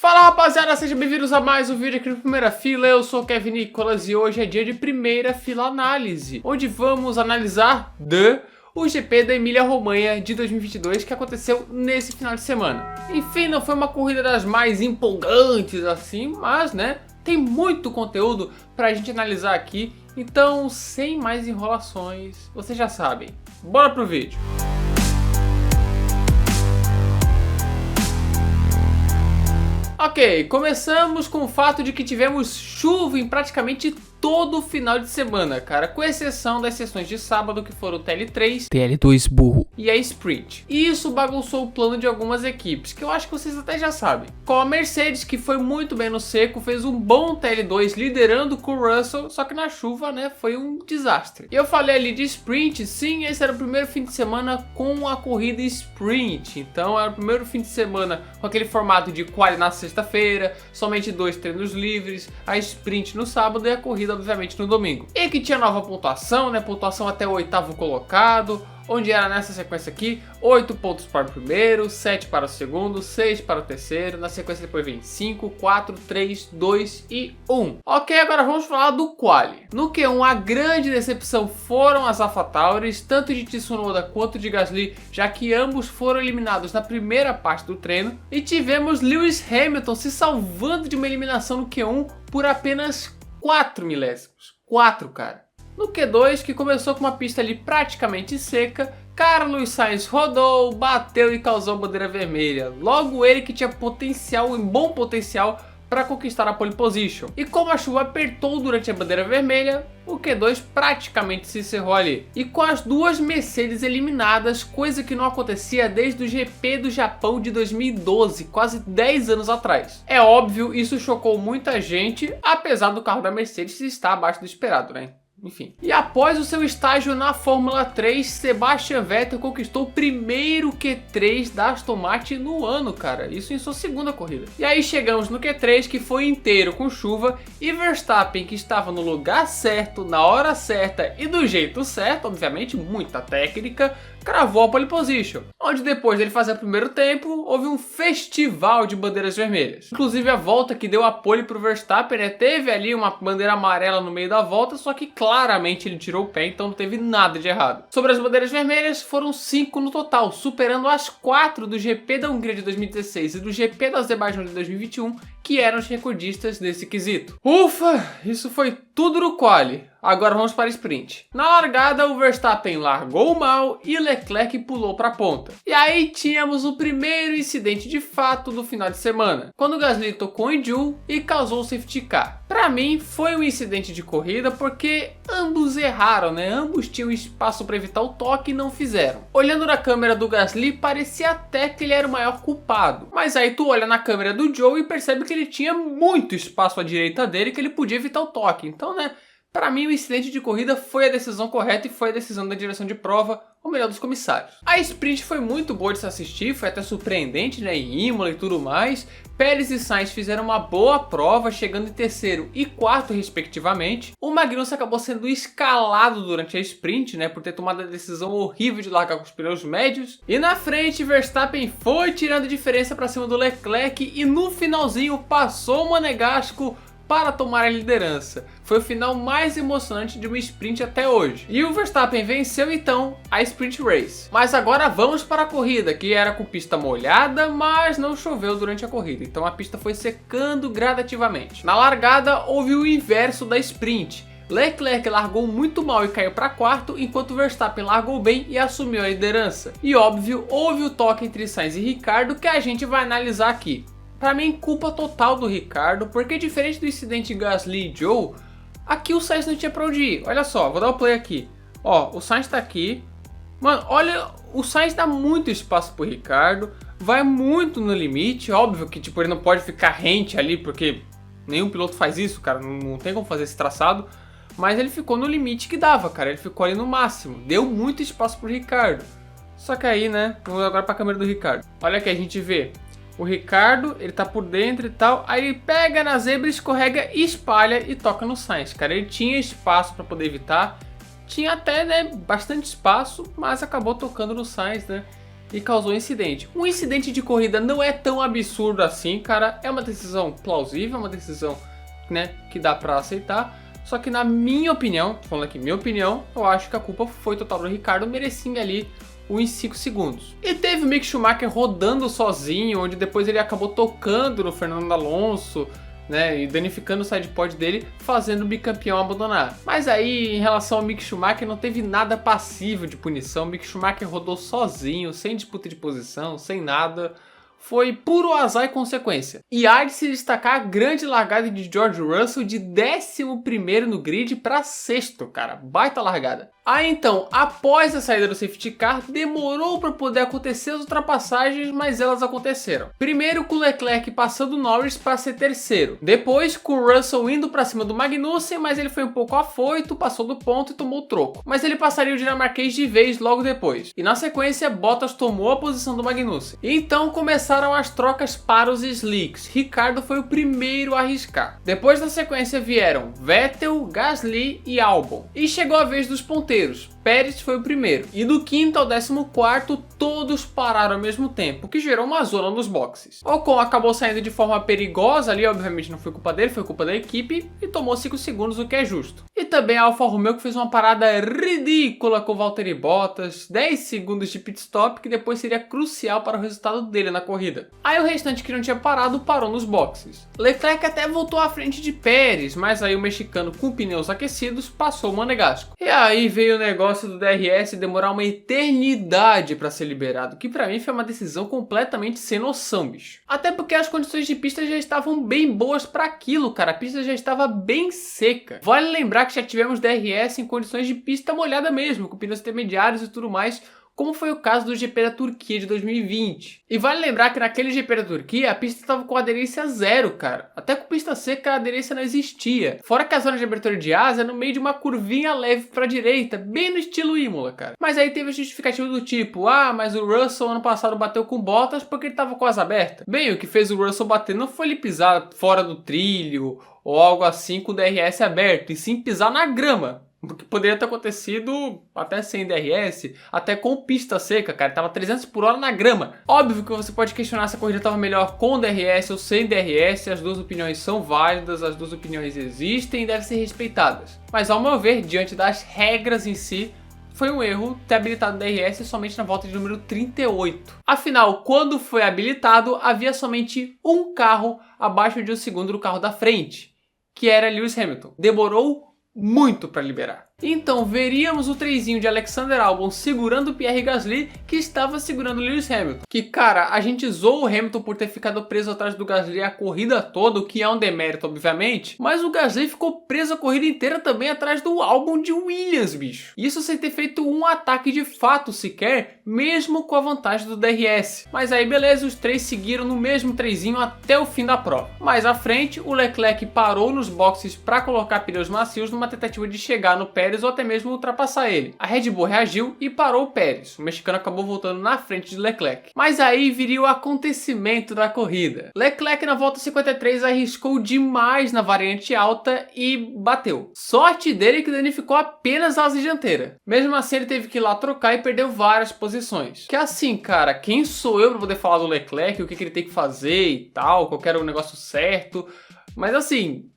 Fala rapaziada, sejam bem-vindos a mais um vídeo aqui no Primeira Fila. Eu sou o Kevin Nicolas e hoje é dia de Primeira Fila Análise, onde vamos analisar o GP da Emília-Romanha de 2022 que aconteceu nesse final de semana. Enfim, não foi uma corrida das mais empolgantes assim, mas né, tem muito conteúdo pra gente analisar aqui. Então, sem mais enrolações, vocês já sabem, bora pro vídeo. Ok, começamos com o fato de que tivemos chuva em praticamente todo o final de semana, cara, com exceção das sessões de sábado que foram o TL3, TL2 burro e a Sprint. E isso bagunçou o plano de algumas equipes, que eu acho que vocês até já sabem. Com a Mercedes, que foi muito bem no seco, fez um bom TL2 liderando com o Russell, só que na chuva, né, foi um desastre. E eu falei ali de Sprint, sim, esse era o primeiro fim de semana com a corrida Sprint, então era o primeiro fim de semana com aquele formato de quali na sexta-feira, somente 2 treinos livres, a Sprint no sábado e a corrida obviamente no domingo. E que tinha nova pontuação, né? Pontuação até o 8º colocado, onde era nessa sequência aqui, 8 pontos para o primeiro, 7 para o segundo, 6 para o terceiro, na sequência depois vem 5, 4, 3, 2 e 1. Ok, agora vamos falar do quali. No Q1 a grande decepção foram as AlphaTauris, tanto de Tsunoda quanto de Gasly, já que ambos foram eliminados na primeira parte do treino, e tivemos Lewis Hamilton se salvando de uma eliminação no Q1 por apenas 4 milésimos. 4, cara. No Q2, que começou com uma pista ali praticamente seca, Carlos Sainz rodou, bateu e causou bandeira vermelha. Logo ele que tinha potencial, um bom potencial, para conquistar a pole position. E como a chuva apertou durante a bandeira vermelha, o Q2 praticamente se encerrou ali. E com as duas Mercedes eliminadas, coisa que não acontecia desde o GP do Japão de 2012, quase 10 anos atrás. É óbvio, isso chocou muita gente, apesar do carro da Mercedes estar abaixo do esperado, né? Enfim. E após o seu estágio na Fórmula 3, Sebastian Vettel conquistou o primeiro Q3 da Aston Martin no ano, cara. Isso em sua segunda corrida. E aí chegamos no Q3, que foi inteiro com chuva, e Verstappen, que estava no lugar certo, na hora certa e do jeito certo, obviamente, muita técnica, cravou a pole position, onde depois dele fazer o primeiro tempo, houve um festival de bandeiras vermelhas. Inclusive a volta que deu a pole para o Verstappen, né, teve ali uma bandeira amarela no meio da volta, só que claramente ele tirou o pé, então não teve nada de errado. Sobre as bandeiras vermelhas, foram 5 no total, superando as 4 do GP da Hungria de 2016 e do GP do Azerbaijão de 2021, que eram os recordistas nesse quesito. Ufa, isso foi tudo no quali. Agora vamos para a sprint. Na largada, o Verstappen largou mal e Leclerc pulou para a ponta. E aí tínhamos o primeiro incidente de fato do final de semana, quando o Gasly tocou em Zhou e causou o safety car. Para mim, foi um incidente de corrida porque ambos erraram, né? Ambos tinham espaço para evitar o toque e não fizeram. Olhando na câmera do Gasly, parecia até que ele era o maior culpado. Mas aí tu olha na câmera do Zhou e percebe que ele tinha muito espaço à direita dele, que ele podia evitar o toque. Então, né? Para mim, o incidente de corrida foi a decisão correta e foi a decisão da direção de prova, ou melhor, dos comissários. A sprint foi muito boa de se assistir, foi até surpreendente, né, em Imola e tudo mais. Pérez e Sainz fizeram uma boa prova, chegando em terceiro e quarto, respectivamente. O Magnussen acabou sendo escalado durante a sprint, né, por ter tomado a decisão horrível de largar com os pneus médios. E na frente, Verstappen foi tirando diferença para cima do Leclerc e no finalzinho passou o Monegasco para tomar a liderança. Foi o final mais emocionante de uma sprint até hoje. E o Verstappen venceu então a sprint race. Mas agora vamos para a corrida, que era com pista molhada, mas não choveu durante a corrida. Então a pista foi secando gradativamente. Na largada houve o inverso da sprint. Leclerc largou muito mal e caiu para quarto, enquanto Verstappen largou bem e assumiu a liderança. E óbvio, houve o toque entre Sainz e Ricciardo, que a gente vai analisar aqui. Para mim, culpa total do Ricciardo, porque diferente do incidente Gasly e Zhou, aqui o Sainz não tinha pra onde ir. Olha só, vou dar o play aqui. Ó, o Sainz tá aqui. Mano, olha, o Sainz dá muito espaço pro Ricciardo, vai muito no limite. Óbvio que tipo, ele não pode ficar rente ali, porque nenhum piloto faz isso, cara, não tem como fazer esse traçado. Mas ele ficou no limite que dava, cara, ele ficou ali no máximo. Deu muito espaço pro Ricciardo. Só que aí, né, vamos agora pra câmera do Ricciardo. Olha aqui, a gente vê o Ricciardo, ele tá por dentro e tal, aí ele pega na zebra, escorrega, espalha e toca no Sainz, cara. Ele tinha espaço para poder evitar, tinha até, né, bastante espaço, mas acabou tocando no Sainz, né, e causou um incidente. Um incidente de corrida não é tão absurdo assim, cara. É uma decisão plausível, uma decisão, né, que dá pra aceitar. Só que na minha opinião, tô falando aqui minha opinião, eu acho que a culpa foi total do Ricardo, merecia ali uns 5 segundos. E teve o Mick Schumacher rodando sozinho, onde depois ele acabou tocando no Fernando Alonso, né, e danificando o sidepod dele, fazendo o bicampeão abandonar. Mas aí, em relação ao Mick Schumacher, não teve nada passivo de punição. O Mick Schumacher rodou sozinho, sem disputa de posição, sem nada. Foi puro azar e consequência. E há de se destacar a grande largada de George Russell de 11º no grid para 6º, cara. Baita largada. Aí então, após a saída do safety car, demorou para poder acontecer as ultrapassagens, mas elas aconteceram. Primeiro com o Leclerc passando o Norris para ser terceiro. Depois com o Russell indo para cima do Magnussen, mas ele foi um pouco afoito, passou do ponto e tomou o troco. Mas ele passaria o dinamarquês de vez logo depois. E na sequência, Bottas tomou a posição do Magnussen. E então começaram as trocas para os slicks. Ricardo foi o primeiro a arriscar. Depois na sequência vieram Vettel, Gasly e Albon. E chegou a vez dos ponteiros. Pérez foi o primeiro. E do 5º ao 14º, todos pararam ao mesmo tempo, que gerou uma zona nos boxes. Ocon acabou saindo de forma perigosa ali, obviamente não foi culpa dele, foi culpa da equipe, e tomou 5 segundos, o que é justo. E também a Alfa Romeo, que fez uma parada ridícula com Valtteri Bottas, 10 segundos de pit stop, que depois seria crucial para o resultado dele na corrida. Aí o restante que não tinha parado, parou nos boxes. Leclerc até voltou à frente de Pérez, mas aí o mexicano com pneus aquecidos passou o Monegasco. E aí veio o negócio do DRS demorar uma eternidade para ser liberado, que para mim foi uma decisão completamente sem noção, bicho. Até porque as condições de pista já estavam bem boas para aquilo, cara. A pista já estava bem seca. Vale lembrar que já tivemos DRS em condições de pista molhada mesmo, com pneus intermediários e tudo mais, como foi o caso do GP da Turquia de 2020. E vale lembrar que naquele GP da Turquia a pista estava com aderência zero, cara. Até com pista seca a aderência não existia. Fora que a zona de abertura de asa é no meio de uma curvinha leve para a direita, bem no estilo Imola, cara. Mas aí teve a justificativa do tipo, mas o Russell ano passado bateu com Bottas porque ele estava com asa aberta. Bem, o que fez o Russell bater não foi ele pisar fora do trilho ou algo assim com o DRS aberto, e sim pisar na grama. Porque poderia ter acontecido até sem DRS, até com pista seca, cara. Tava 300 por hora na grama. Óbvio que você pode questionar se a corrida estava melhor com DRS ou sem DRS. As duas opiniões são válidas, as duas opiniões existem e devem ser respeitadas. Mas ao meu ver, diante das regras em si, foi um erro ter habilitado o DRS somente na volta de número 38. Afinal, quando foi habilitado, havia somente um carro abaixo de um segundo do carro da frente, que era Lewis Hamilton. Demorou muito para liberar. Então veríamos o trezinho de Alexander Albon segurando o Pierre Gasly, que estava segurando o Lewis Hamilton. Que, cara, a gente zoou o Hamilton por ter ficado preso atrás do Gasly a corrida toda, o que é um demérito, obviamente. Mas o Gasly ficou preso a corrida inteira também atrás do Albon de Williams, bicho. Isso sem ter feito um ataque de fato sequer, mesmo com a vantagem do DRS. Mas aí beleza, os três seguiram no mesmo trezinho até o fim da prova. Mais à frente, o Leclerc parou nos boxes para colocar pneus macios numa tentativa de chegar no Pérez ou até mesmo ultrapassar ele. A Red Bull reagiu e parou o Pérez. O mexicano acabou voltando na frente de Leclerc. Mas aí viria o acontecimento da corrida. Leclerc na volta 53 arriscou demais na variante alta e bateu. Sorte dele que danificou apenas a asa dianteira. Mesmo assim ele teve que ir lá trocar e perdeu várias posições. Que assim, cara, quem sou eu para poder falar do Leclerc, o que ele tem que fazer e tal, qual era o negócio certo. Mas assim,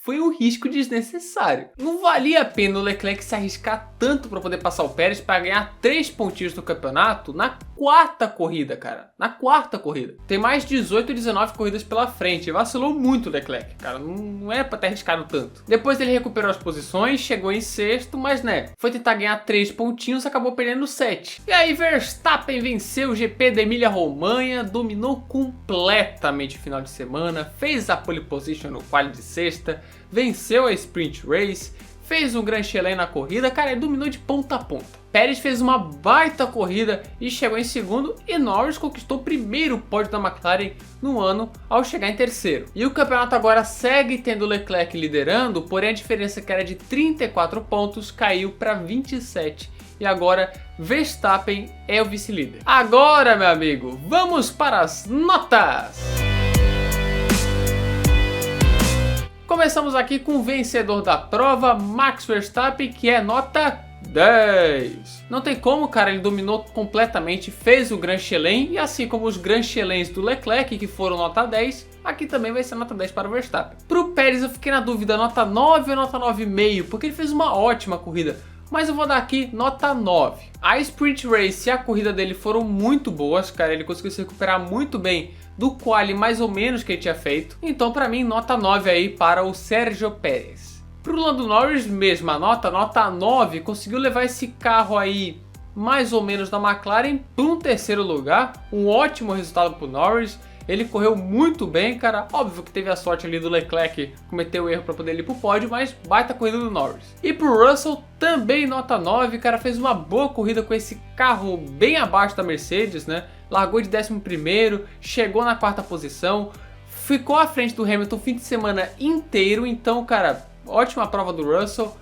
foi um risco desnecessário. Não valia a pena o Leclerc se arriscar tanto para poder passar o Pérez para ganhar 3 pontinhos no campeonato na quarta corrida, cara. Na quarta corrida. Tem mais 18 ou 19 corridas pela frente. Vacilou muito o Leclerc, cara. Não é para ter arriscado tanto. Depois ele recuperou as posições, chegou em sexto, mas né, foi tentar ganhar 3 pontinhos, acabou perdendo 7. E aí Verstappen venceu o GP da Emília-Romanha, dominou completamente o final de semana, fez a pole position no quali de sexta, venceu a Sprint Race, fez um Grand Chelem na corrida, cara, ele dominou de ponta a ponta. Pérez fez uma baita corrida e chegou em segundo, e Norris conquistou o primeiro pódio da McLaren no ano ao chegar em terceiro. E o campeonato agora segue tendo Leclerc liderando, porém a diferença que era de 34 pontos caiu para 27. E agora Verstappen é o vice-líder. Agora, meu amigo, vamos para as notas! Começamos aqui com o vencedor da prova, Max Verstappen, que é nota 10. Não tem como, cara, ele dominou completamente, fez o Grand Chelem, e assim como os Grand Chelems do Leclerc, que foram nota 10, aqui também vai ser nota 10 para o Verstappen. Pro Pérez eu fiquei na dúvida, nota 9 ou nota 9,5, porque ele fez uma ótima corrida, mas eu vou dar aqui nota 9. A Sprint Race e a corrida dele foram muito boas, cara, ele conseguiu se recuperar muito bem do quali mais ou menos que ele tinha feito, então para mim nota 9 aí para o Sérgio Pérez. Pro Lando Norris, mesma nota 9, conseguiu levar esse carro aí mais ou menos da McLaren para um terceiro lugar, um ótimo resultado pro Norris, ele correu muito bem, cara, óbvio que teve a sorte ali do Leclerc cometer o erro para poder ir pro pódio, mas baita corrida do Norris. E pro Russell, também nota 9, cara, fez uma boa corrida com esse carro bem abaixo da Mercedes, né, largou de 11º, chegou na 4ª posição, ficou à frente do Hamilton o fim de semana inteiro, então, cara, ótima prova do Russell,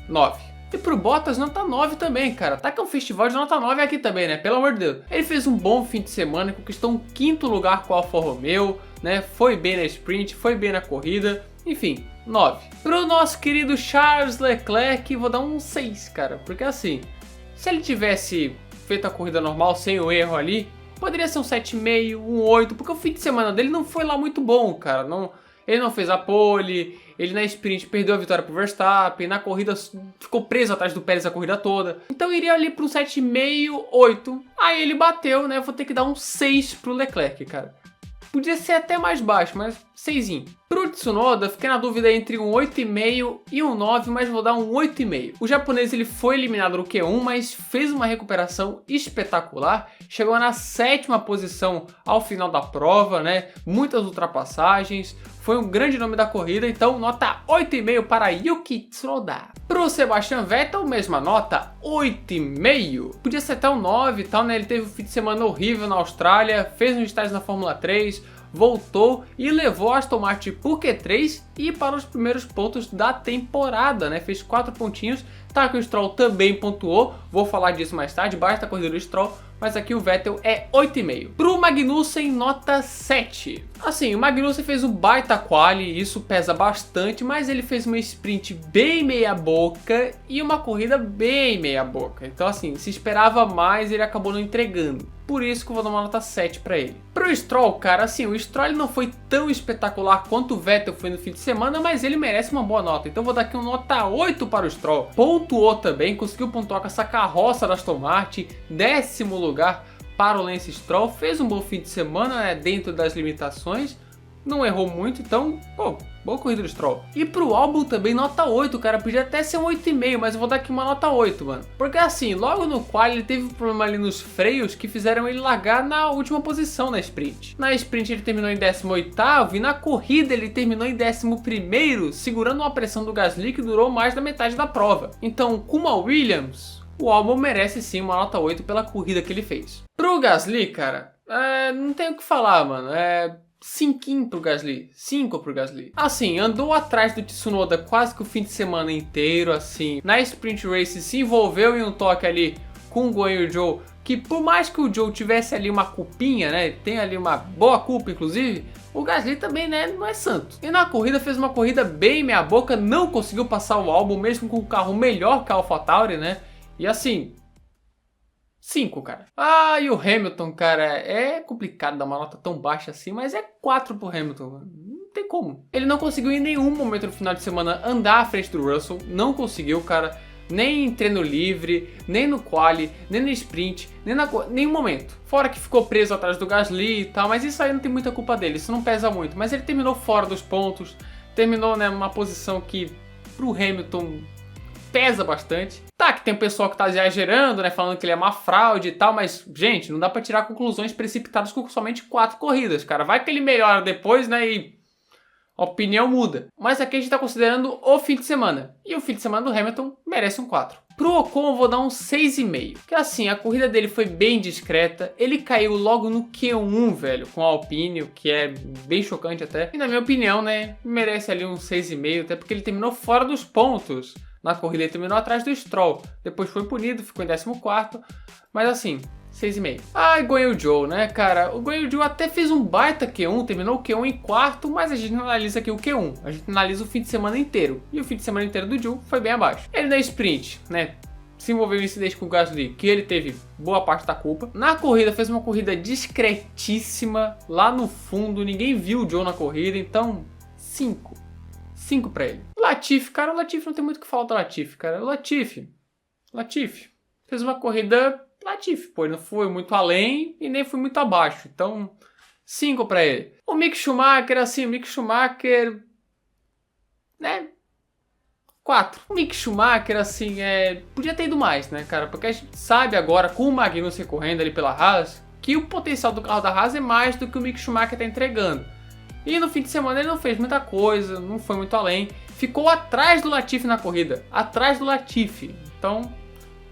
9. E pro Bottas, nota 9 também, cara. Tá que é um festival de nota 9 aqui também, né? Pelo amor de Deus. Ele fez um bom fim de semana, conquistou um 5º lugar com a Alfa Romeo, né? Foi bem na sprint, foi bem na corrida. Enfim, 9. Pro nosso querido Charles Leclerc, vou dar um 6, cara. Porque assim, se ele tivesse feito a corrida normal, sem o erro ali, poderia ser um 7,5, um 8, porque o fim de semana dele não foi lá muito bom, cara. Ele não fez a pole, ele na sprint perdeu a vitória pro Verstappen, na corrida ficou preso atrás do Pérez a corrida toda. Então iria ali pro 7,5, 8. Aí ele bateu, né? Vou ter que dar um 6 pro Leclerc, cara. Podia ser até mais baixo, mas 6. Pro Tsunoda, fiquei na dúvida entre um 8,5 e um 9, mas vou dar um 8,5. O japonês ele foi eliminado no Q1, mas fez uma recuperação espetacular. Chegou na 7ª posição ao final da prova, né? Muitas ultrapassagens. Foi um grande nome da corrida, então nota 8,5 para Yuki Tsunoda. Pro Sebastian Vettel, mesma nota, 8,5. Podia ser até um 9 e tal, né? Ele teve um fim de semana horrível na Austrália, fez um estágio na Fórmula 3, voltou e levou a Aston Martin pro Q3 e para os primeiros pontos da temporada, né? Fez 4 pontinhos, tá que o Stroll também pontuou, vou falar disso mais tarde, basta a corrida do Stroll, mas aqui o Vettel é 8,5. Pro Magnussen, nota 7. Assim, o Magnussen fez um baita quali, isso pesa bastante, mas ele fez uma sprint bem meia boca e uma corrida bem meia boca. Então assim, se esperava mais, ele acabou não entregando. Por isso que eu vou dar uma nota 7 para ele. Pro Stroll, cara, assim, o Stroll ele não foi tão espetacular quanto o Vettel foi no fim de semana, mas ele merece uma boa nota. Então eu vou dar aqui uma nota 8 para o Stroll. Pontuou também, conseguiu pontuar com essa carroça da Aston Martin, 10º lugar para o Lance Stroll. Fez um bom fim de semana, né, dentro das limitações. Não errou muito, então, pô, boa corrida do Stroll. E pro Albon também nota 8, cara, podia até ser um 8,5, mas eu vou dar aqui uma nota 8, mano. Porque assim, logo no qual ele teve um problema ali nos freios que fizeram ele largar na última posição na sprint. Na sprint ele terminou em 18º e na corrida ele terminou em 11º, segurando uma pressão do Gasly que durou mais da metade da prova. Então, com a Williams, o Albon merece sim uma nota 8 pela corrida que ele fez. Pro Gasly, cara, não tem o que falar, mano, 5 pro Gasly, 5 pro Gasly. Assim, andou atrás do Tsunoda quase que o fim de semana inteiro, assim. Na Sprint Race se envolveu em um toque ali com o Guan Yu Zhou, que por mais que o Zhou tivesse ali uma culpinha, né, tem ali uma boa culpa inclusive, o Gasly também, né, não é santo. E na corrida fez uma corrida bem meia boca, não conseguiu passar o Albon mesmo com o carro melhor que a AlphaTauri, né, e assim... 5, cara. Ah, e o Hamilton, cara, é complicado dar uma nota tão baixa assim, mas é 4 pro Hamilton, mano. Não tem como. Ele não conseguiu em nenhum momento no final de semana andar à frente do Russell, não conseguiu, cara. Nem em treino livre, nem no quali, nem no sprint, nenhum momento. Fora que ficou preso atrás do Gasly e tal, mas isso aí não tem muita culpa dele, isso não pesa muito. Mas ele terminou fora dos pontos, terminou, né, numa posição que pro Hamilton... pesa bastante. Tá, que tem um pessoal que tá exagerando, né, falando que ele é uma fraude e tal, mas, gente, não dá pra tirar conclusões precipitadas com somente 4 corridas, cara. Vai que ele melhora depois, né, e a opinião muda. Mas aqui a gente tá considerando o fim de semana. E o fim de semana do Hamilton merece um 4. Pro Ocon eu vou dar um 6,5. Que assim, a corrida dele foi bem discreta. Ele caiu logo no Q1, velho, com a Alpine, o que é bem chocante até. E na minha opinião, né, merece ali um 6,5, até porque ele terminou fora dos pontos. Na corrida ele terminou atrás do Stroll, depois foi punido, ficou em 14º, mas assim, 6,5. Ah, e Guan Yu Zhou, né, cara? O Guan Yu Zhou até fez um baita Q1, terminou o Q1 em 4º, mas a gente não analisa aqui o Q1, a gente analisa o fim de semana inteiro. E o fim de semana inteiro do Zhou foi bem abaixo. Ele na sprint, né, se envolveu em incidente com o Gasly, que ele teve boa parte da culpa. Na corrida, fez uma corrida discretíssima, lá no fundo, ninguém viu o Zhou na corrida, então 5. 5 pra ele. O Latifi, cara, o Latifi não tem muito o que falar do Latifi, cara. O Latifi fez uma corrida Latifi, pô, ele não foi muito além e nem foi muito abaixo, então 5 pra ele. O Mick Schumacher, assim, né, 4. O Mick Schumacher, assim, podia ter ido mais, né, cara? Porque a gente sabe agora, com o Magnussen correndo ali pela Haas, que o potencial do carro da Haas é mais do que o Mick Schumacher tá entregando. E no fim de semana ele não fez muita coisa, não foi muito além. Ficou atrás do Latifi na corrida, atrás do Latifi. Então,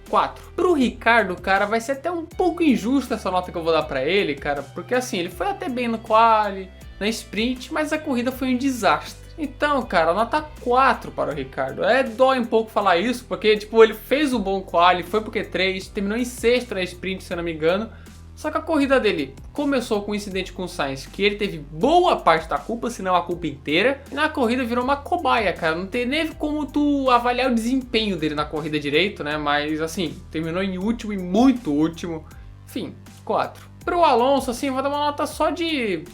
4. Pro Ricardo, cara, vai ser até um pouco injusta essa nota que eu vou dar pra ele, cara, porque assim, ele foi até bem no quali, na sprint, mas a corrida foi um desastre. Então, cara, nota 4 para o Ricardo. Dói um pouco falar isso, porque, tipo, ele fez um bom quali, foi pro Q3, terminou em 6º na sprint, se eu não me engano. Só que a corrida dele começou com um incidente com o Sainz, que ele teve boa parte da culpa, se não a culpa inteira. E na corrida virou uma cobaia, cara. Não tem nem como tu avaliar o desempenho dele na corrida direito, né? Mas, assim, terminou em último e muito último. Enfim, 4. Pro Alonso, assim, vou dar uma nota só de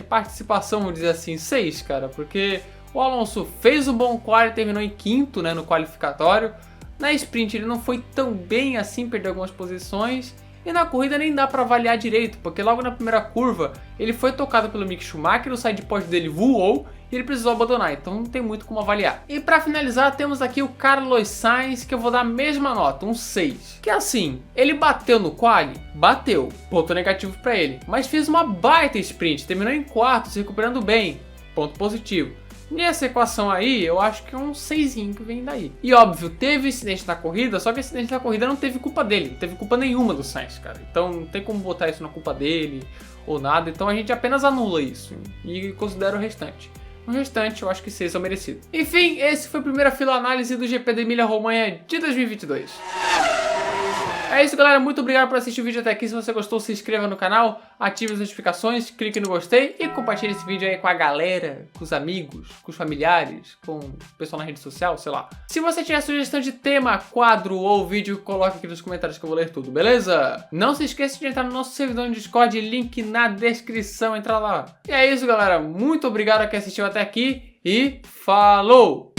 participação, vou dizer assim, 6, cara. Porque o Alonso fez um bom quali, terminou em 5º, né, no qualificatório. Na sprint ele não foi tão bem assim, perdeu algumas posições. E na corrida nem dá pra avaliar direito, porque logo na primeira curva ele foi tocado pelo Mick Schumacher, o side pod dele voou e ele precisou abandonar, então não tem muito como avaliar. E pra finalizar temos aqui o Carlos Sainz, que eu vou dar a mesma nota, um 6. Que assim, ele bateu no quali? Bateu, ponto negativo pra ele, mas fez uma baita sprint, terminou em 4º, se recuperando bem, ponto positivo. Nessa equação aí, eu acho que é um 6 que vem daí. E óbvio, teve incidente na corrida, só que o incidente na corrida não teve culpa dele, não teve culpa nenhuma do Sainz, cara. Então não tem como botar isso na culpa dele ou nada, então a gente apenas anula isso e considera o restante. O restante eu acho que 6 é o merecido. Enfim, esse foi a primeira fila análise do GP da Emília-Romanha de 2022. É isso, galera. Muito obrigado por assistir o vídeo até aqui. Se você gostou, se inscreva no canal, ative as notificações, clique no gostei e compartilhe esse vídeo aí com a galera, com os amigos, com os familiares, com o pessoal na rede social, sei lá. Se você tiver sugestão de tema, quadro ou vídeo, coloque aqui nos comentários que eu vou ler tudo, beleza? Não se esqueça de entrar no nosso servidor no Discord, link na descrição, entra lá. E é isso, galera. Muito obrigado a quem assistiu até aqui e falou!